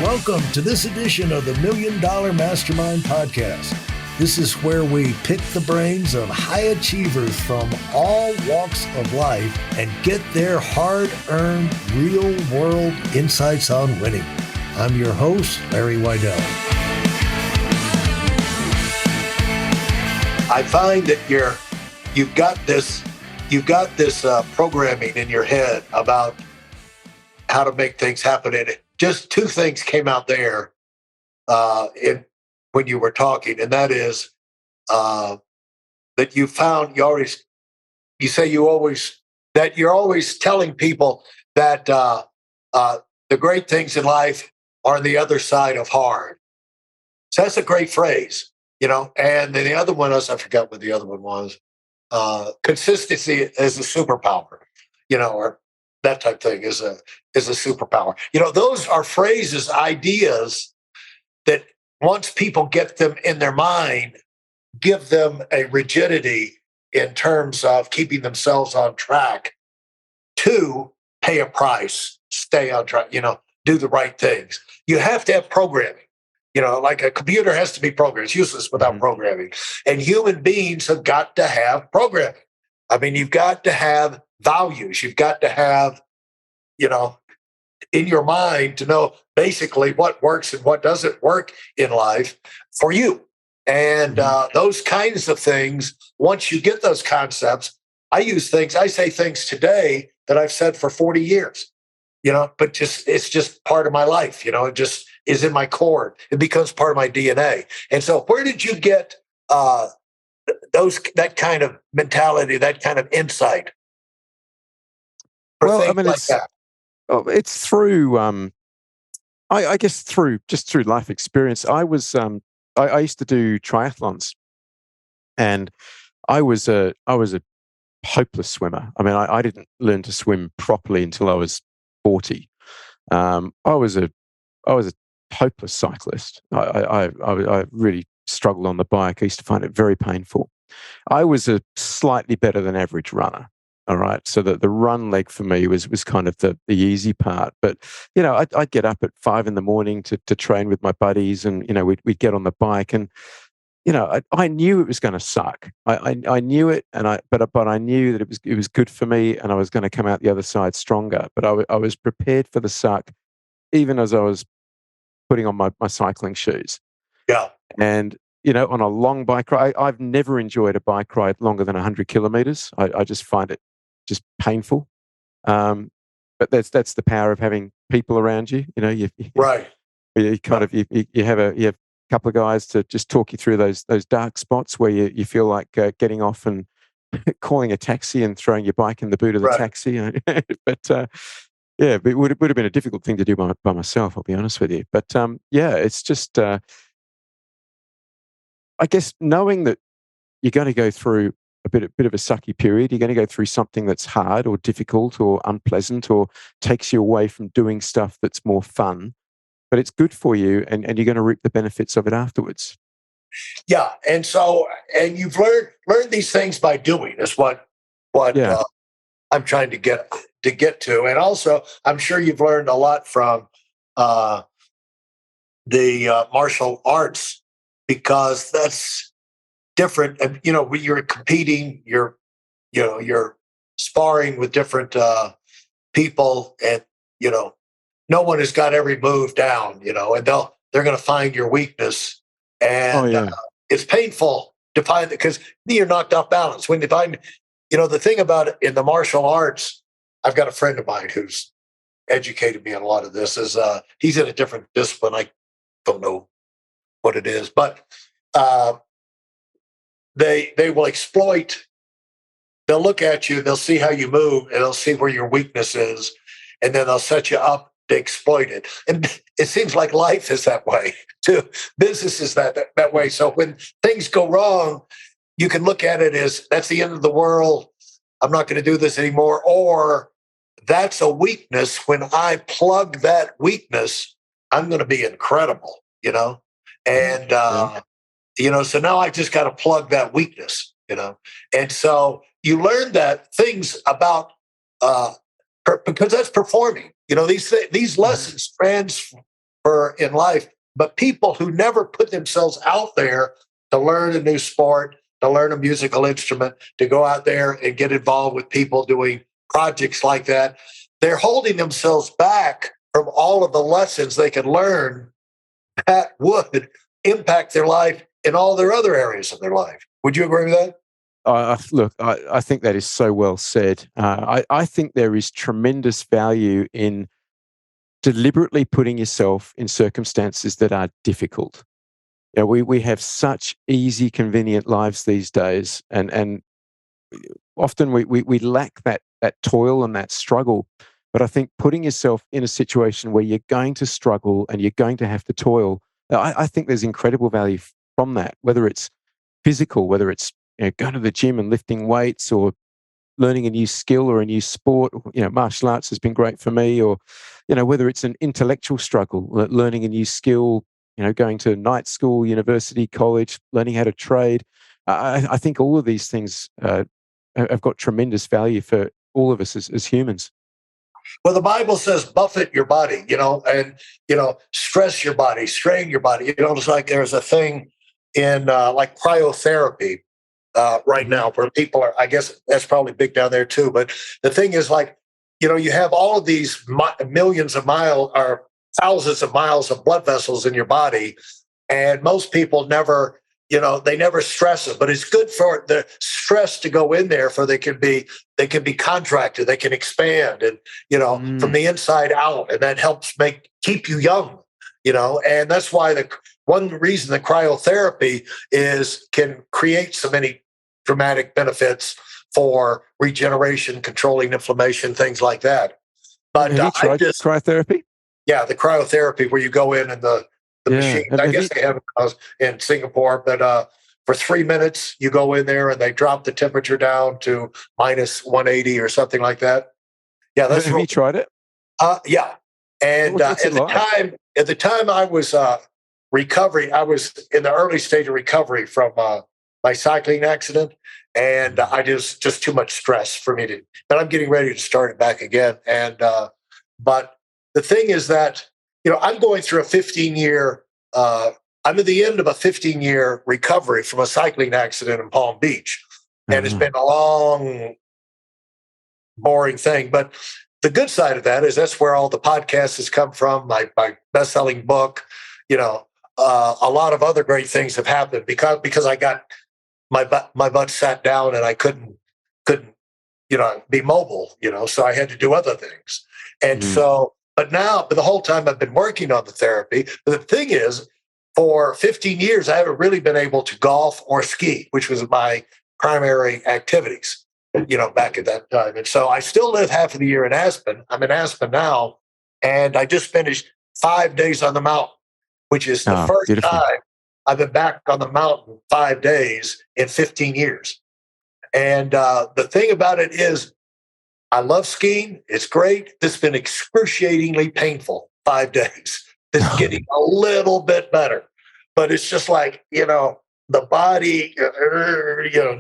Welcome to this edition of the Million Dollar Mastermind podcast. This is where we pick the brains of high achievers from all walks of life and get their hard-earned, real-world insights on winning. I'm your host, Larry Weidel. I find that you've got this programming in your head about how to make things happen. And just two things came out there when you were talking, and that is that you found you're always telling people that the great things in life are the other side of hard. So that's a great phrase, And then the other one is, I forgot what the other one was. Consistency is a superpower, or that type thing is a superpower. Those are phrases, ideas that once people get them in their mind, give them a rigidity in terms of keeping themselves on track to pay a price, stay on track, do the right things. You have to have programming. Like a computer has to be programmed. It's useless without programming. And human beings have got to have programming. I mean, you've got to have values. You've got to have, in your mind to know basically what works and what doesn't work in life for you. And those kinds of things, once you get those concepts, I say things today that I've said for 40 years, but it's just part of my life, it just is in my core. It becomes part of my DNA. And so where did you get that kind of mentality, that kind of insight? It's through, I guess through life experience. I used to do triathlons, and I was a hopeless swimmer. I mean, I didn't learn to swim properly until I was 40. I was a hopeless cyclist. I really struggled on the bike. I used to find it very painful. I was a slightly better than average runner. All right. So the run leg for me was kind of the easy part. But, I'd get up at 5 a.m. to train with my buddies, and, we'd get on the bike, and, I knew it was going to suck. I knew it, but I knew that it was good for me, and I was going to come out the other side stronger. But I was prepared for the suck, even as I was putting on my cycling shoes. Yeah. And, on a long bike ride, I've never enjoyed a bike ride longer than 100 kilometers. I just find it just painful. But that's the power of having people around you. Right. You kind of you have a couple of guys to just talk you through those dark spots where you feel like getting off and calling a taxi and throwing your bike in the boot of the taxi. But it would have been a difficult thing to do by myself. I'll be honest with you. But it's just I guess knowing that you're going to go through a bit of a sucky period, you're going to go through something that's hard or difficult or unpleasant or takes you away from doing stuff that's more fun, but it's good for you, and you're going to reap the benefits of it afterwards. Yeah, and you've learned these things by doing. Is what I'm trying to get to, and also I'm sure you've learned a lot from the martial arts, because that's different. And, when you're competing, you're sparring with different people, and, no one has got every move down, and they're going to find your weakness. And it's painful to find that, because you're knocked off balance. When you find, the thing about it in the martial arts, I've got a friend of mine who's educated me on a lot of this, is he's in a different discipline. I don't know what it is, but they will exploit. They'll look at you, they'll see how you move, and they'll see where your weakness is, and then they'll set you up to exploit it. And it seems like life is that way too. Business is that way. So when things go wrong, you can look at it as, that's the end of the world. I'm not going to do this anymore. Or that's a weakness. When I plug that weakness, I'm going to be incredible, And, so now I just got to plug that weakness, And so you learn that things about, because that's performing, these lessons for in life, but people who never put themselves out there to learn a new sport, to learn a musical instrument, to go out there and get involved with people doing projects like that, they're holding themselves back from all of the lessons they can learn that would impact their life in all their other areas of their life. Would you agree with that? Look, I think that is so well said. I think there is tremendous value in deliberately putting yourself in circumstances that are difficult. You know, we have such easy, convenient lives these days, and often we lack that toil and that struggle. But I think putting yourself in a situation where you're going to struggle and you're going to have to toil, I think there's incredible value from that, whether it's physical, whether it's going to the gym and lifting weights, or learning a new skill or a new sport. Martial arts has been great for me, or whether it's an intellectual struggle, learning a new skill, going to night school, university, college, learning how to trade. I think all of these things have got tremendous value for all of us as humans. Well, the Bible says buffet your body, and, stress your body, strain your body. It's like there's a thing in like cryotherapy right now where people are, I guess that's probably big down there too. But the thing is, like, you have all of these millions of miles or thousands of miles of blood vessels in your body. And most people never, they never stress it, but it's good for the stress to go in there for they can be contracted, they can expand and, from the inside out. And that helps keep you young, and that's why one reason the cryotherapy can create so many dramatic benefits for regeneration, controlling inflammation, things like that. But have you tried cryotherapy? Yeah, the cryotherapy where you go in and the machine. I guess they have it in Singapore, but for 3 minutes you go in there and they drop the temperature down to minus 180 or something like that. Yeah, that's. Have you tried it? Yeah, and at the time I was recovering. I was in the early stage of recovery from my cycling accident, and I just too much stress for me to. But I'm getting ready to start it back again, and but the thing is that, I'm going through a 15-year, I'm at the end of a 15-year recovery from a cycling accident in Palm Beach. And it's been a long, boring thing. But the good side of that is that's where all the podcasts has come from, my best-selling book, a lot of other great things have happened because I got my butt sat down and I couldn't, be mobile, so I had to do other things. And so, but the whole time I've been working on the therapy. But the thing is, for 15 years, I haven't really been able to golf or ski, which was my primary activities, back at that time. And so I still live half of the year in Aspen. I'm in Aspen now, and I just finished 5 days on the mountain, which is the first time I've been back on the mountain 5 days in 15 years. And the thing about it is, I love skiing. It's great. This has been excruciatingly painful 5 days. It's getting a little bit better, but it's just like, the body,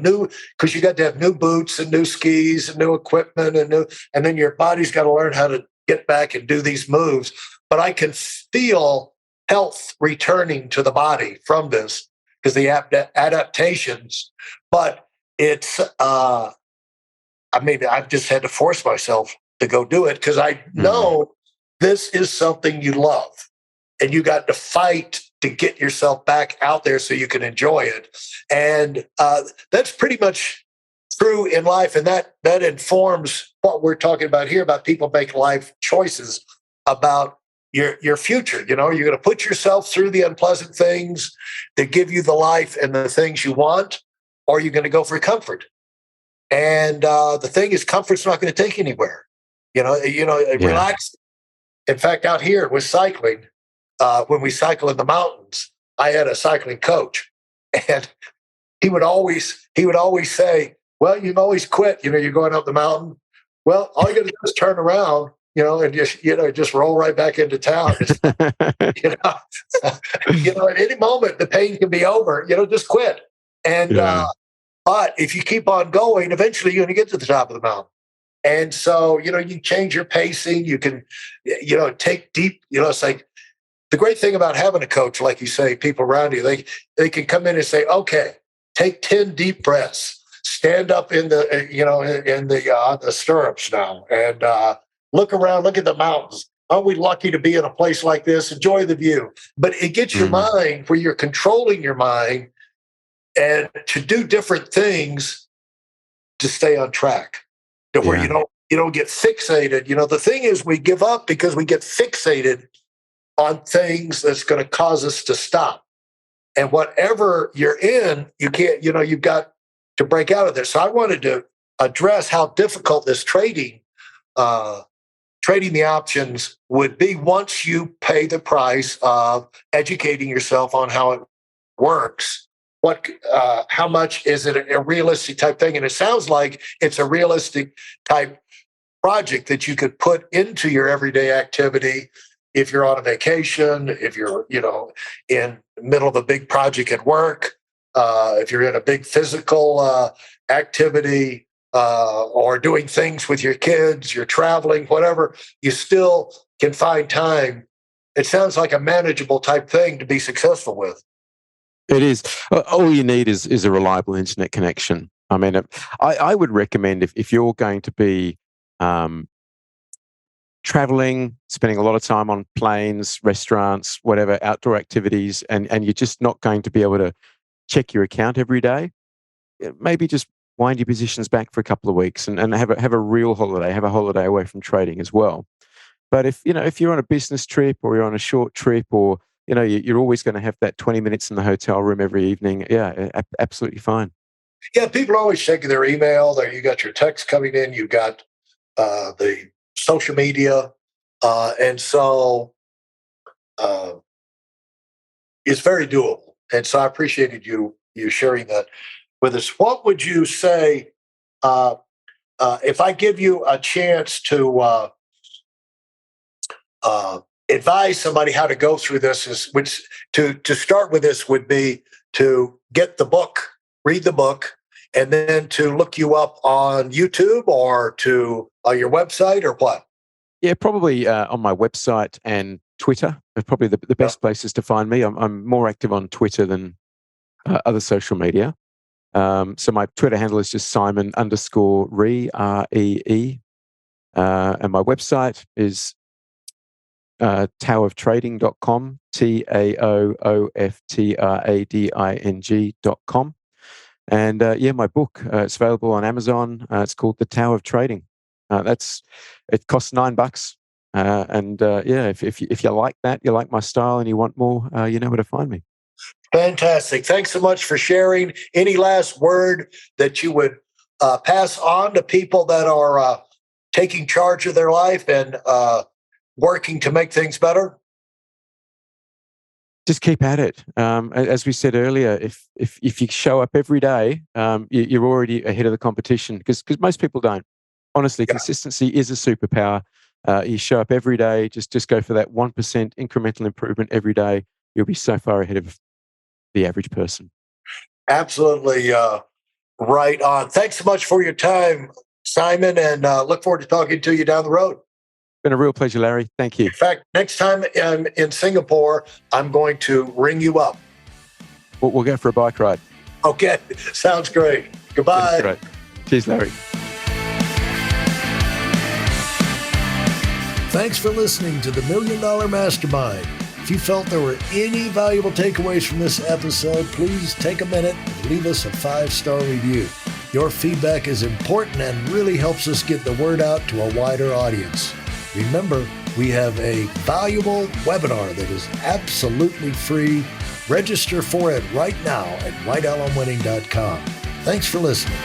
new, because you got to have new boots and new skis and new equipment and then your body's got to learn how to get back and do these moves. But I can feel health returning to the body from this because the adaptations, but it's, I've just had to force myself to go do it because I know this is something you love and you got to fight to get yourself back out there so you can enjoy it. And that's pretty much true in life. And that informs what we're talking about here about people make life choices about your future. You're going to put yourself through the unpleasant things that give you the life and the things you want, or you're going to go for comfort. And the thing is, comfort's not going to take you anywhere. Relax. In fact, out here with cycling, when we cycle in the mountains, I had a cycling coach, and he would always say, "Well, you can always quit. You're going up the mountain. Well, all you got to do is turn around, and just roll right back into town. At any moment the pain can be over. Just quit." And but if you keep on going, eventually you're going to get to the top of the mountain. And so, you change your pacing. You can, take deep, it's like the great thing about having a coach, like you say, people around you, they can come in and say, okay, take 10 deep breaths, stand up in the, in the stirrups now, and look around, look at the mountains. Aren't we lucky to be in a place like this? Enjoy the view. But it gets your mind where you're controlling your mind and to do different things to stay on track, to where you don't get fixated. The thing is, we give up because we get fixated on things that's going to cause us to stop. And whatever you're in, you can't, you've got to break out of there. So I wanted to address how difficult this trading the options would be once you pay the price of educating yourself on how it works. How much is it a realistic type thing? And it sounds like it's a realistic type project that you could put into your everyday activity if you're on a vacation, if you're, in the middle of a big project at work, if you're in a big physical activity, or doing things with your kids, you're traveling, whatever, you still can find time. It sounds like a manageable type thing to be successful with. It is. All you need is a reliable internet connection. I mean, I would recommend if you're going to be traveling, spending a lot of time on planes, restaurants, whatever, outdoor activities, and you're just not going to be able to check your account every day, maybe just wind your positions back for a couple of weeks and have a real holiday, have a holiday away from trading as well. But if you're on a business trip or you're on a short trip, or you're always going to have that 20 minutes in the hotel room every evening, absolutely fine. Yeah, people are always checking their email. There, you got your text coming in, you got the social media, and so it's very doable. And so I appreciated you sharing that with us. What would you say if I give you a chance to advise somebody how to go through this? To start with this would be to get the book, read the book, and then to look you up on YouTube or to your website, or what? Yeah, probably on my website and Twitter are probably the best places to find me. I'm more active on Twitter than other social media. So my Twitter handle is just Simon_Ree, REE. And my website is taoftrading.com, TAOOFTRADING.com. And my book, it's available on Amazon. It's called The Tao of Trading. It costs $9. If you like that, you like my style and you want more, you know where to find me. Fantastic. Thanks so much for sharing. Any last word that you would pass on to people that are taking charge of their life and working to make things better? Just keep at it. As we said earlier, if you show up every day, you're already ahead of the competition, because most people don't. Honestly, consistency is a superpower. You show up every day, just go for that 1% incremental improvement every day. You'll be so far ahead of the average person. Absolutely right on. Thanks so much for your time, Simon, and look forward to talking to you down the road. Been a real pleasure, Larry. Thank you. In fact, next time I'm in Singapore, I'm going to ring you up. We'll go for a bike ride. Okay, sounds great. Goodbye. Great. Cheers, Larry. Thanks for listening to the Million Dollar Mastermind. If you felt there were any valuable takeaways from this episode, please take a minute and leave us a 5-star review. Your feedback is important and really helps us get the word out to a wider audience. Remember, we have a valuable webinar that is absolutely free. Register for it right now at WeidelOnWinning.com. Thanks for listening.